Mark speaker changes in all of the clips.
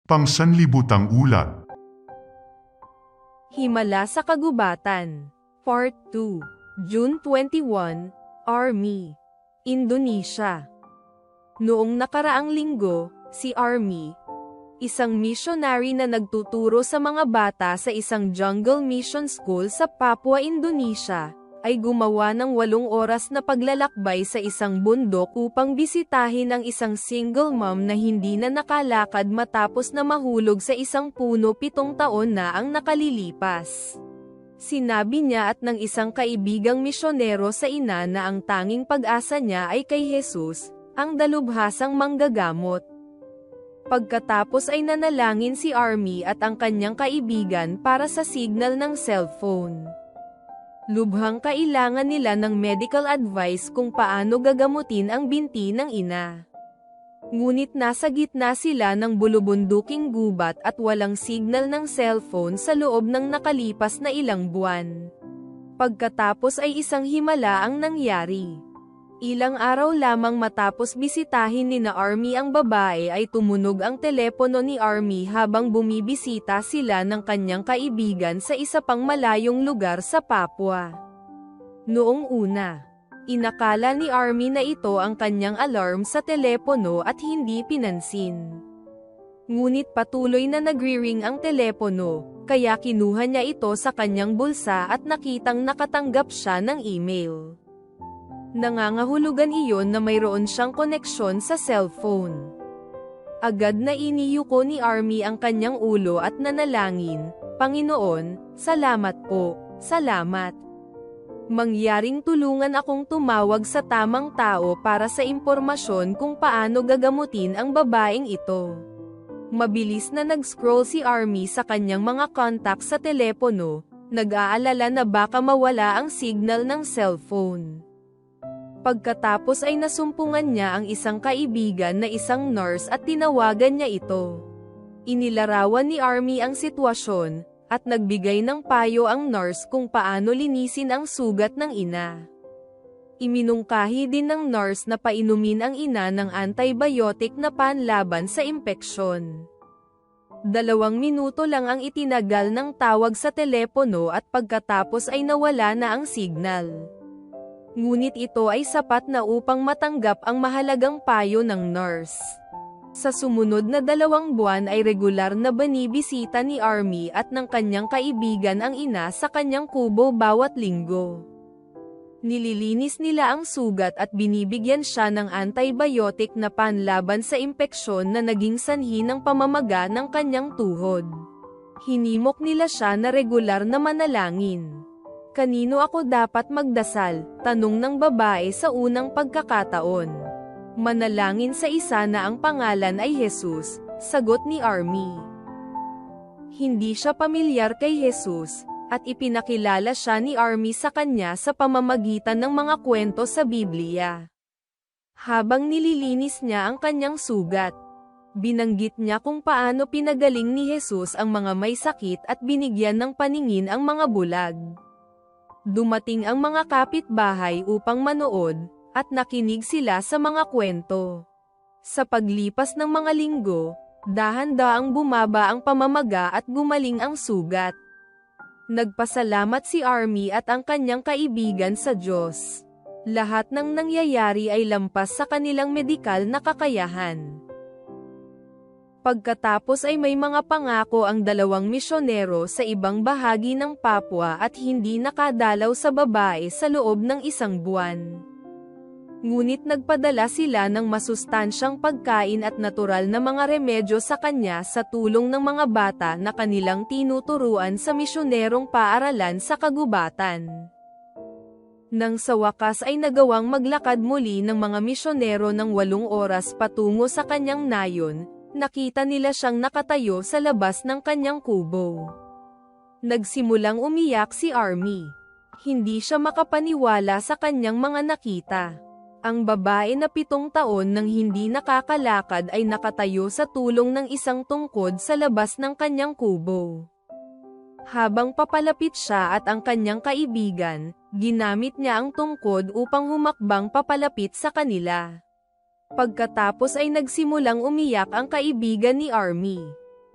Speaker 1: Pangsanlibutang ulat.
Speaker 2: Himala sa Kagubatan. Part 2. June 21, Army. Indonesia. Noong nakaraang linggo, si Army, isang missionary na nagtuturo sa mga bata sa isang jungle mission school sa Papua, Indonesia, ay gumawa ng 8 oras na paglalakbay sa isang bundok upang bisitahin ang isang single mom na hindi na nakalakad matapos na mahulog sa isang puno 7 taon na ang nakalilipas. Sinabi niya at ng isang kaibigang misyonero sa ina na ang tanging pag-asa niya ay kay Jesus, ang dalubhasang manggagamot. Pagkatapos ay nanalangin si Army at ang kanyang kaibigan para sa signal ng cellphone. Lubhang kailangan nila ng medical advice kung paano gagamutin ang binti ng ina. Ngunit nasa gitna sila ng bulubunduking gubat at walang signal ng cellphone sa loob ng nakalipas na ilang buwan. Pagkatapos ay isang himala ang nangyari. Ilang araw lamang matapos bisitahin ni na Army ang babae ay tumunog ang telepono ni Army habang bumibisita sila ng kanyang kaibigan sa isa pang malayong lugar sa Papua. Noong una, inakala ni Army na ito ang kanyang alarm sa telepono at hindi pinansin. Ngunit patuloy na nagri-ring ang telepono, kaya kinuha niya ito sa kanyang bulsa at nakitang nakatanggap siya ng email. Nangangahulugan iyon na mayroon siyang koneksyon sa cellphone. Agad na iniyuko ni Army ang kanyang ulo at nanalangin, "Panginoon, salamat po, salamat. Mangyaring tulungan akong tumawag sa tamang tao para sa impormasyon kung paano gagamutin ang babaeng ito." Mabilis na nag-scroll si Army sa kanyang mga contacts sa telepono, nag-aalala na baka mawala ang signal ng cellphone. Pagkatapos ay nasumpungan niya ang isang kaibigan na isang nurse at tinawagan niya ito. Inilarawan ni Army ang sitwasyon, at nagbigay ng payo ang nurse kung paano linisin ang sugat ng ina. Iminungkahi din ng nurse na painumin ang ina ng antibiotic na panlaban sa impeksyon. 2 minuto lang ang itinagal ng tawag sa telepono at pagkatapos ay nawala na ang signal. Ngunit ito ay sapat na upang matanggap ang mahalagang payo ng nurse. Sa sumunod na 2 buwan ay regular na binibisita ni Army at ng kanyang kaibigan ang ina sa kanyang kubo bawat linggo. Nililinis nila ang sugat at binibigyan siya ng antibiotic na panlaban sa impeksyon na naging sanhi ng pamamaga ng kanyang tuhod. Hinimok nila siya na regular na manalangin. "Kanino ako dapat magdasal?" tanong ng babae sa unang pagkakataon. "Manalangin sa isa na ang pangalan ay Jesus," sagot ni Army. Hindi siya pamilyar kay Jesus, at ipinakilala siya ni Army sa kanya sa pamamagitan ng mga kwento sa Biblia. Habang nililinis niya ang kanyang sugat, binanggit niya kung paano pinagaling ni Jesus ang mga may sakit at binigyan ng paningin ang mga bulag. Dumating ang mga kapitbahay upang manood, at nakinig sila sa mga kwento. Sa paglipas ng mga linggo, dahan-daang bumaba ang pamamaga at gumaling ang sugat. Nagpasalamat si Army at ang kanyang kaibigan sa Diyos. Lahat ng nangyayari ay lampas sa kanilang medikal na kakayahan. Pagkatapos ay may mga pangako ang 2 misyonero sa ibang bahagi ng Papua at hindi nakadalaw sa babae sa loob ng 1 buwan. Ngunit nagpadala sila ng masustansyang pagkain at natural na mga remedyo sa kanya sa tulong ng mga bata na kanilang tinuturuan sa misyonerong paaralan sa kagubatan. Nang sa wakas ay nagawang maglakad muli ng mga misyonero ng 8 oras patungo sa kanyang nayon, nakita nila siyang nakatayo sa labas ng kanyang kubo. Nagsimulang umiyak si Army. Hindi siya makapaniwala sa kanyang mga nakita. Ang babae na 7 taon nang hindi nakakalakad ay nakatayo sa tulong ng isang tungkod sa labas ng kanyang kubo. Habang papalapit siya at ang kanyang kaibigan, ginamit niya ang tungkod upang humakbang papalapit sa kanila. Pagkatapos ay nagsimulang umiyak ang kaibigan ni Army.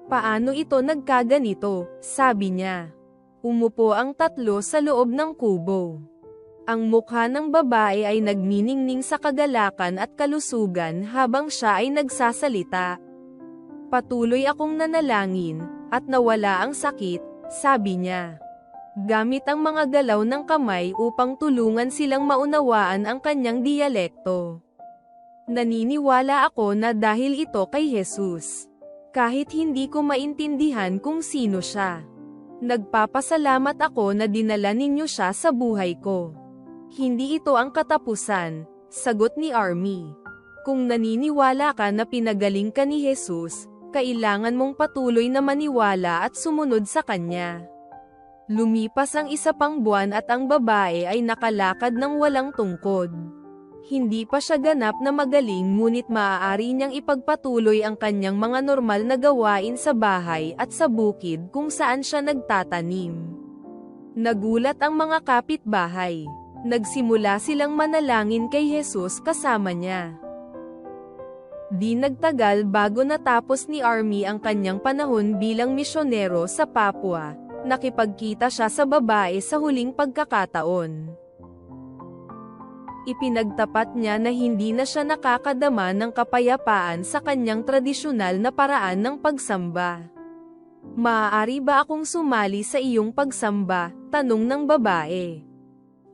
Speaker 2: Paano ito nagkaganito? Sabi niya. Umupo ang tatlo sa loob ng kubo. Ang mukha ng babae ay nagniningning sa kagalakan at kalusugan habang siya ay nagsasalita. Patuloy akong nanalangin, at nawala ang sakit, sabi niya. Gamit ang mga galaw ng kamay upang tulungan silang maunawaan ang kanyang diyalekto. Naniniwala ako na dahil ito kay Jesus. Kahit hindi ko maintindihan kung sino siya. Nagpapasalamat ako na dinala ninyo siya sa buhay ko. Hindi ito ang katapusan, sagot ni Army. Kung naniniwala ka na pinagaling ka ni Jesus, kailangan mong patuloy na maniwala at sumunod sa kanya. Lumipas ang isa pang buwan at ang babae ay nakalakad ng walang tungkod. Hindi pa siya ganap na magaling ngunit maaari niyang ipagpatuloy ang kanyang mga normal na gawain sa bahay at sa bukid kung saan siya nagtatanim. Nagulat ang mga kapitbahay. Nagsimula silang manalangin kay Jesus kasama niya. Di nagtagal bago natapos ni Army ang kanyang panahon bilang misyonero sa Papua, nakipagkita siya sa babae sa huling pagkakataon. Ipinagtapat niya na hindi na siya nakakadama ng kapayapaan sa kanyang tradisyonal na paraan ng pagsamba. Maaari ba akong sumali sa iyong pagsamba? Tanong ng babae.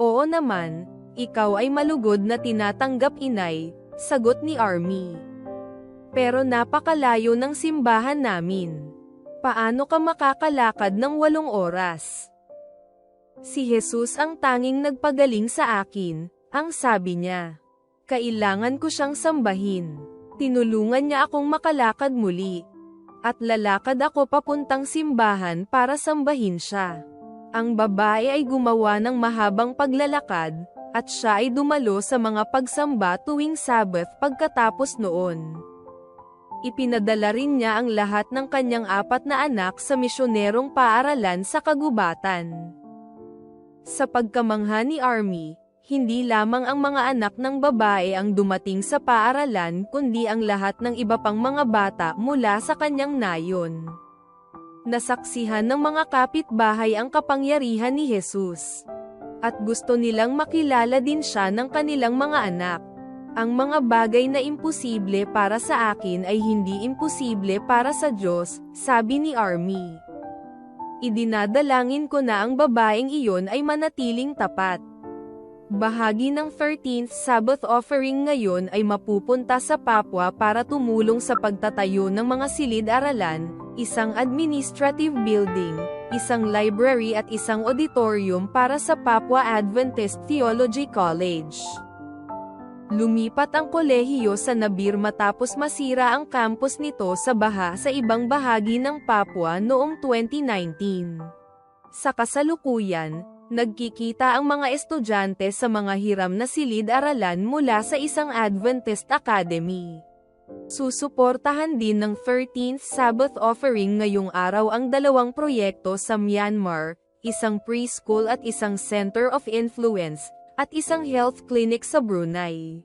Speaker 2: Oo naman, ikaw ay malugod na tinatanggap inay, sagot ni Army. Pero napakalayo ng simbahan namin. Paano ka makakalakad ng 8 oras? Si Jesus ang tanging nagpagaling sa akin, ang sabi niya. Kailangan ko siyang sambahin. Tinulungan niya akong makalakad muli. At lalakad ako papuntang simbahan para sambahin siya. Ang babae ay gumawa ng mahabang paglalakad, at siya ay dumalo sa mga pagsamba tuwing Sabbath pagkatapos noon. Ipinadala rin niya ang lahat ng kanyang 4 na anak sa misyonerong paaralan sa kagubatan. Sa pagkamangha ni Army, hindi lamang ang mga anak ng babae ang dumating sa paaralan kundi ang lahat ng iba pang mga bata mula sa kanyang nayon. Nasaksihan ng mga kapitbahay ang kapangyarihan ni Jesus. At gusto nilang makilala din siya ng kanilang mga anak. Ang mga bagay na imposible para sa akin ay hindi imposible para sa Diyos, sabi ni Army. Idinadalangin ko na ang babaeng iyon ay manatiling tapat. Bahagi ng 13th Sabbath offering ngayon ay mapupunta sa Papua para tumulong sa pagtatayo ng mga silid-aralan, isang administrative building, isang library at isang auditorium para sa Papua Adventist Theology College. Lumipat ang kolehiyo sa Nabir matapos masira ang campus nito sa baha sa ibang bahagi ng Papua noong 2019. Sa kasalukuyan, nagkikita ang mga estudyante sa mga hiram na silid-aralan mula sa isang Adventist Academy. Susuportahan din ng 13th Sabbath offering ngayong araw ang 2 proyekto sa Myanmar, isang preschool at isang center of influence, at isang health clinic sa Brunei.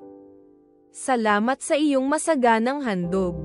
Speaker 2: Salamat sa iyong masaganang handog.